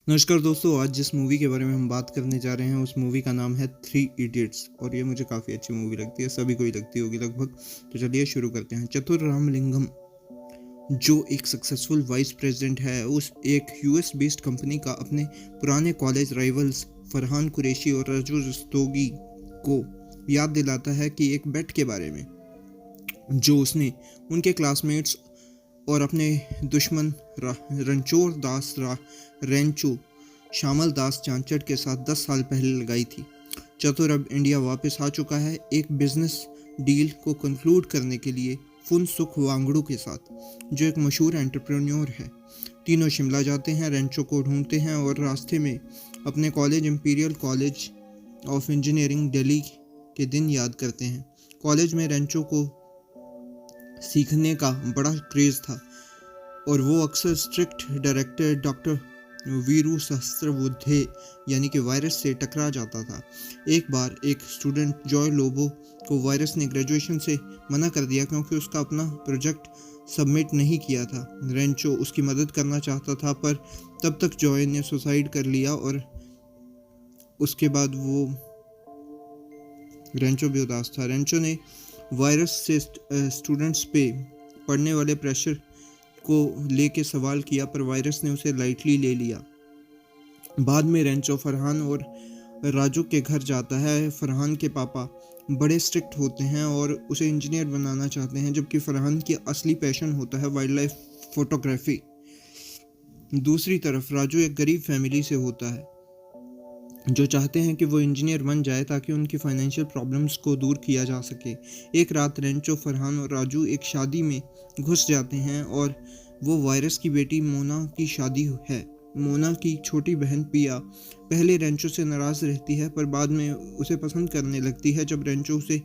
नमस्कार दोस्तों, आज जिस मूवी के बारे में हम बात करने जा रहे हैं उस मूवी का नाम है थ्री इडियट्स और ये मुझे काफ़ी अच्छी मूवी लगती है। सभी को ही लगती होगी लगभग। तो चलिए शुरू करते हैं। चतुर रामलिंगम जो एक सक्सेसफुल वाइस प्रेसिडेंट है उस एक यूएस बेस्ड कंपनी का अपने पुराने कॉलेज राइवल्स फरहान कुरैशी और राजू रस्तोगी को याद दिलाता है कि एक बेट के बारे में जो उसने उनके क्लासमेट्स और अपने दुश्मन रणछोड़ दास रेंचो श्यामल दास चांचड़ के साथ 10 साल पहले लगाई थी। चतुर अब इंडिया वापस आ चुका है एक बिजनेस डील को कंक्लूड करने के लिए फुनसुख वांगड़ू के साथ, जो एक मशहूर एंटरप्रेन्योर है। तीनों शिमला जाते हैं, रेंचो को ढूंढते हैं और रास्ते में अपने college imperial college of engineering Delhi के दिन याद करते हैं। कॉलेज में रेंचो को सीखने का बड़ा क्रेज था और वो अक्सर strict director doctor Veeru Sahasrabuddhe यानी कि वायरस से टकरा जाता था। एक बार एक स्टूडेंट जॉय लोबो को वायरस ने ग्रेजुएशन से मना कर दिया क्योंकि उसका अपना प्रोजेक्ट सबमिट नहीं किया था। रेंचो उसकी मदद करना चाहता था पर तब तक जॉय ने सुसाइड कर लिया और उसके बाद वो रेंचो भी उदास था। रेंचो ने वायरस से स्टूडेंट्स पे पड़ने वाले प्रेशर को लेके सवाल किया पर वायरस ने उसे लाइटली ले लिया। बाद में रेंचो फरहान और राजू के घर जाता है। फरहान के पापा बड़े स्ट्रिक्ट होते हैं और उसे इंजीनियर बनाना चाहते हैं, जबकि फरहान की असली पैशन होता है वाइल्ड लाइफ फोटोग्राफी। दूसरी तरफ राजू एक गरीब फैमिली से होता है जो चाहते हैं कि वो इंजीनियर बन जाए ताकि उनकी फाइनेंशियल प्रॉब्लम्स को दूर किया जा सके। एक रात रेंचो, फरहान और राजू एक शादी में घुस जाते हैं और वो वायरस की बेटी मोना की शादी है। मोना की छोटी बहन पिया पहले रेंचो से नाराज़ रहती है पर बाद में उसे पसंद करने लगती है जब रेंचो उसे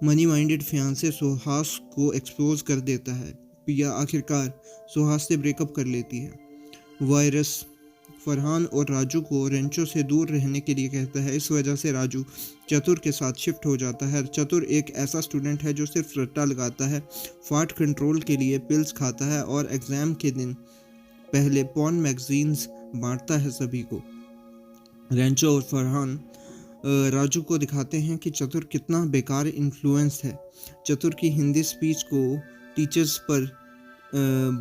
मनी माइंडेड फियांसे सुहास को एक्सपोज कर देता है। पिया आखिरकार सुहास से ब्रेकअप कर लेती है। वायरस फरहान और राजू को रेंचो से दूर रहने के लिए कहता है। इस वजह से राजू चतुर के साथ शिफ्ट हो जाता है। चतुर एक ऐसा स्टूडेंट है जो सिर्फ रट्टा लगाता है, फाट कंट्रोल के लिए पिल्स खाता है और एग्ज़ाम के दिन पहले पॉर्न मैगजीन्स बांटता है सभी को। रेंचो और फरहान राजू को दिखाते हैं कि चतुर कितना बेकार इन्फ्लुएंस है। चतुर की हिंदी स्पीच को टीचर्स पर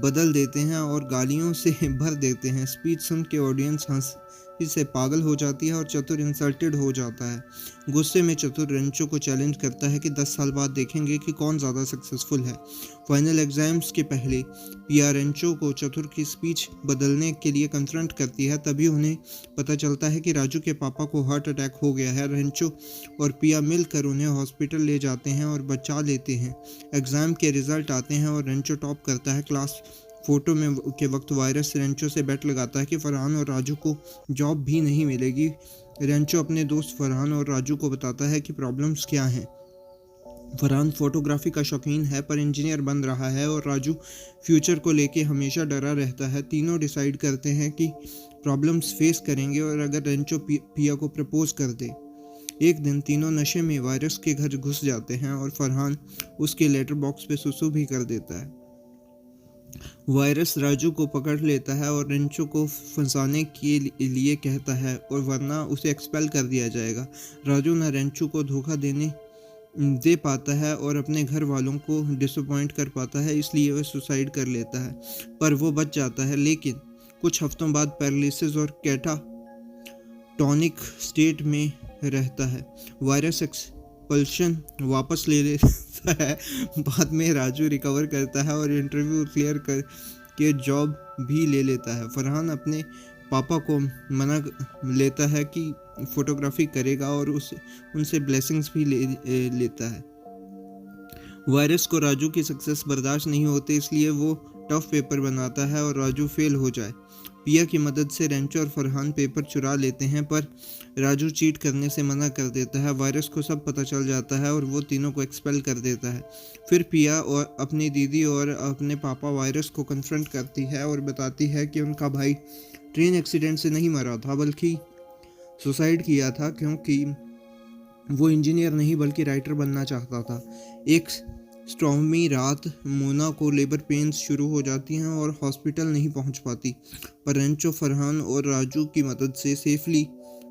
बदल देते हैं और गालियों से भर देते हैं। स्पीच सुन के ऑडियंस हंसी से पागल हो जाती है और चतुर इंसल्टेड हो जाता है। गुस्से में चतुर रेंचो को चैलेंज करता है कि 10 साल बाद देखेंगे कि कौन ज़्यादा सक्सेसफुल है। फाइनल एग्जाम्स के पहले पिया रेंचो को चतुर की स्पीच बदलने के लिए कन्फ्रंट करती है। तभी उन्हें पता चलता है कि राजू के पापा को हार्ट अटैक हो गया है। रेंचो और पिया मिलकर उन्हें हॉस्पिटल ले जाते हैं और बचा लेते हैं। एग्ज़ाम के रिजल्ट आते हैं और रेंचो टॉप करता है। क्लास फोटो में के वक्त वायरस रेंचो से बेट लगाता है कि फरहान और राजू को जॉब भी नहीं मिलेगी। रेंचो अपने दोस्त फरहान और राजू को बताता है कि प्रॉब्लम्स क्या हैं। फरहान फोटोग्राफी का शौकीन है पर इंजीनियर बन रहा है और राजू फ्यूचर को लेके हमेशा डरा रहता है। तीनों डिसाइड करते हैं कि प्रॉब्लम्स फेस करेंगे और अगर रेंचो पिया को प्रपोज कर दे। एक दिन तीनों नशे में वायरस के घर घुस जाते हैं और फरहान उसके लेटर बॉक्स पे सुसु भी कर देता है। वायरस राजू को पकड़ लेता है और रेंचो को फंसाने के लिए कहता है और वरना उसे एक्सपेल कर दिया जाएगा। राजू न रेंचो को धोखा दे पाता है और अपने घर वालों को डिसअपॉइंट कर पाता है, इसलिए वह सुसाइड कर लेता है पर वो बच जाता है। लेकिन कुछ हफ्तों बाद पैरालिसिस और कैटाटॉनिक स्टेट में रहता है। वायरस एक्सपल्शन वापस ले लेता है। बाद में राजू रिकवर करता है और इंटरव्यू क्लियर कर के जॉब भी ले लेता है। फरहान अपने पापा को मना लेता है कि फोटोग्राफी करेगा और उनसे ब्लेसिंग्स भी लेता है। वायरस को राजू की सक्सेस बर्दाश्त नहीं होती, इसलिए वो टफ पेपर बनाता है और राजू फेल हो जाए। पिया की मदद से रेंचो और फरहान पेपर चुरा लेते हैं पर राजू चीट करने से मना कर देता है। वायरस को सब पता चल जाता है और वो तीनों को एक्सपेल कर देता है। फिर पिया और अपनी दीदी और अपने पापा वायरस को कन्फ्रंट करती है और बताती है कि उनका भाई ट्रेन एक्सीडेंट से नहीं मरा था बल्कि सुसाइड किया था क्योंकि वो इंजीनियर नहीं बल्कि राइटर बनना चाहता था। एक स्टॉर्मी रात मोना को लेबर पेन्स शुरू हो जाती हैं और हॉस्पिटल नहीं पहुंच पाती, पर रेंचो फरहान और राजू की मदद से सेफली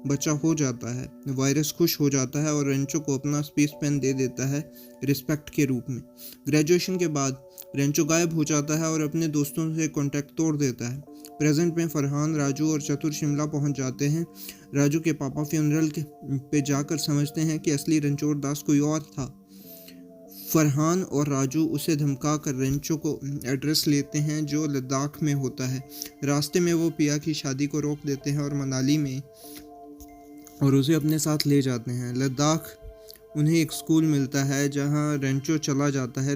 बचा हो जाता है। वायरस खुश हो जाता है और रेंचो को अपना स्पेस पेन दे देता है रिस्पेक्ट के रूप में। ग्रेजुएशन के बाद रेंचो गायब हो जाता है और अपने दोस्तों से कांटेक्ट तोड़ देता है। प्रेजेंट में फरहान, राजू और चतुर शिमला पहुंच जाते हैं। राजू के पापा फ्यूनरल पे जाकर समझते हैं कि असली रणछोड़ दास कोई और था। फरहान और राजू उसे धमका कर रेंचो को एड्रेस लेते हैं जो लद्दाख में होता है। रास्ते में वो पिया की शादी को रोक देते हैं और मनाली में और उसे अपने साथ ले जाते हैं। लद्दाख उन्हें एक स्कूल मिलता है जहां रेंचो चला जाता है।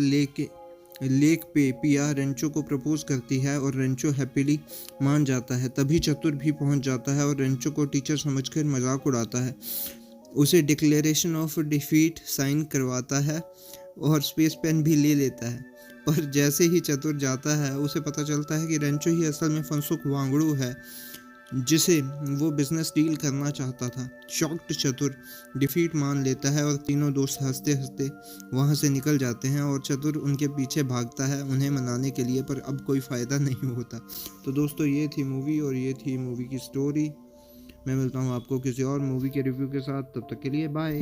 लेक पे पिया रेंचो को प्रपोज करती है और रेंचो हैप्पीली मान जाता है। तभी चतुर भी पहुंच जाता है और रेंचो को टीचर समझकर मजाक उड़ाता है। उसे डिक्लेरेशन ऑफ डिफीट साइन करवाता है और स्पेस पेन भी ले लेता है। पर जैसे ही चतुर जाता है उसे पता चलता है कि रेंचो ही असल में फनसुख वांगड़ू है जिसे वो बिजनेस डील करना चाहता था। शॉक्ड चतुर डिफीट मान लेता है और तीनों दोस्त हंसते हंसते वहां से निकल जाते हैं और चतुर उनके पीछे भागता है उन्हें मनाने के लिए, पर अब कोई फ़ायदा नहीं होता। तो दोस्तों ये थी मूवी और ये थी मूवी की स्टोरी। मैं मिलता हूँ आपको किसी और मूवी के रिव्यू के साथ, तब तक के लिए बाय।